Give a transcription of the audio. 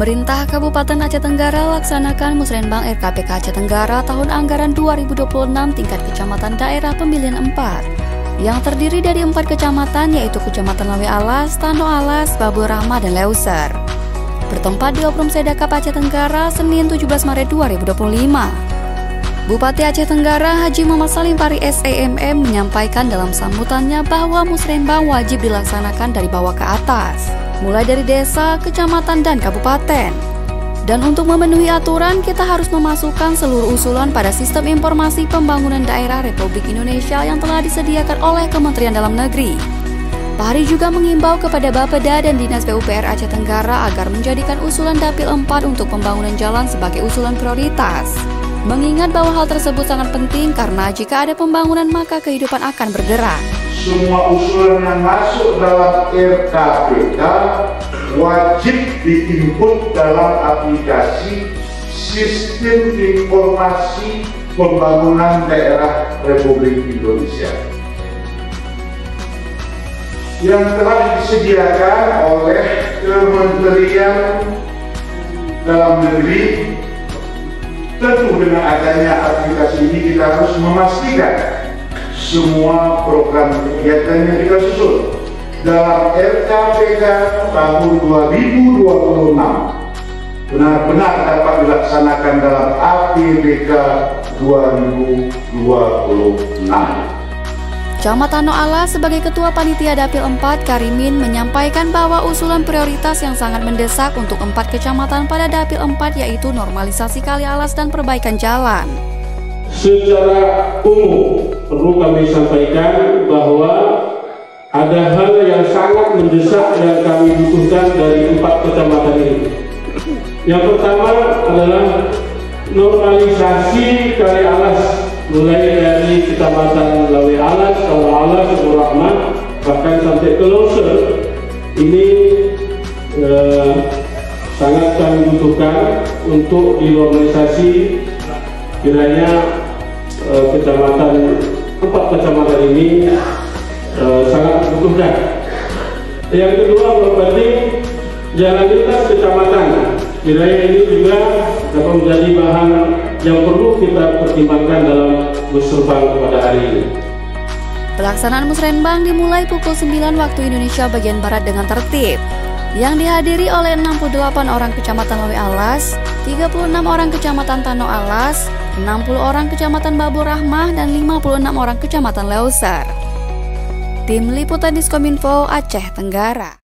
Pemerintah Kabupaten Aceh Tenggara laksanakan Musrenbang RKPK Aceh Tenggara tahun anggaran 2026 tingkat kecamatan daerah pemilihan 4 yang terdiri dari 4 kecamatan yaitu Kecamatan Lawe Alas, Tano Alas, Babur Rahmah, dan Leuser. Bertempat di Obrum Sedakap Aceh Tenggara Senin 17 Maret 2025. Bupati Aceh Tenggara Haji Muhammad Salim Fari SEMM menyampaikan dalam sambutannya bahwa Musrenbang wajib dilaksanakan dari bawah ke atas, mulai dari desa, kecamatan, dan kabupaten. Dan untuk memenuhi aturan, kita harus memasukkan seluruh usulan pada Sistem Informasi Pembangunan Daerah Republik Indonesia yang telah disediakan oleh Kementerian Dalam Negeri. Pak Hari juga mengimbau kepada Bapeda dan Dinas PUPR Aceh Tenggara agar menjadikan usulan Dapil 4 untuk pembangunan jalan sebagai usulan prioritas. Mengingat bahwa hal tersebut sangat penting karena jika ada pembangunan maka kehidupan akan bergerak. Semua usulan yang masuk dalam RKPK wajib diinput dalam aplikasi Sistem Informasi Pembangunan Daerah Republik Indonesia yang telah disediakan oleh Kementerian Dalam Negeri. Tentu dengan adanya aplikasi ini kita harus memastikan semua program kegiatan yang kita susun dalam RKPK tahun 2026 benar-benar dapat dilaksanakan dalam APBK 2026. Camat Tano Alas sebagai Ketua Panitia Dapil 4 Karimin menyampaikan bahwa usulan prioritas yang sangat mendesak untuk 4 kecamatan pada Dapil 4 yaitu normalisasi kali alas dan perbaikan jalan. Secara umum perlu kami sampaikan bahwa ada hal yang sangat mendesak yang kami butuhkan dari 4 kecamatan ini. Yang pertama adalah normalisasi kali alas, mulai dari Kecamatan Lawe Alas, Tano Alas, Babur Rahmah, bahkan sampai ke Leuser. Ini sangat kami butuhkan untuk dinormalisasi. Kiranya kecamatan 4 kecamatan ini sangat dibutuhkan. Yang kedua, berarti jalan lintas kecamatan. Kiranya ini juga dapat menjadi bahan yang perlu kita pertimbangkan dalam Musrenbang pada hari ini. Pelaksanaan Musrenbang dimulai pukul 9 waktu Indonesia bagian Barat dengan tertib, yang dihadiri oleh 68 orang Kecamatan Lawe Alas, 36 orang Kecamatan Tano Alas, 60 orang Kecamatan Babur Rahmah, dan 56 orang Kecamatan Leuser. Tim Liputan Diskominfo Aceh Tenggara.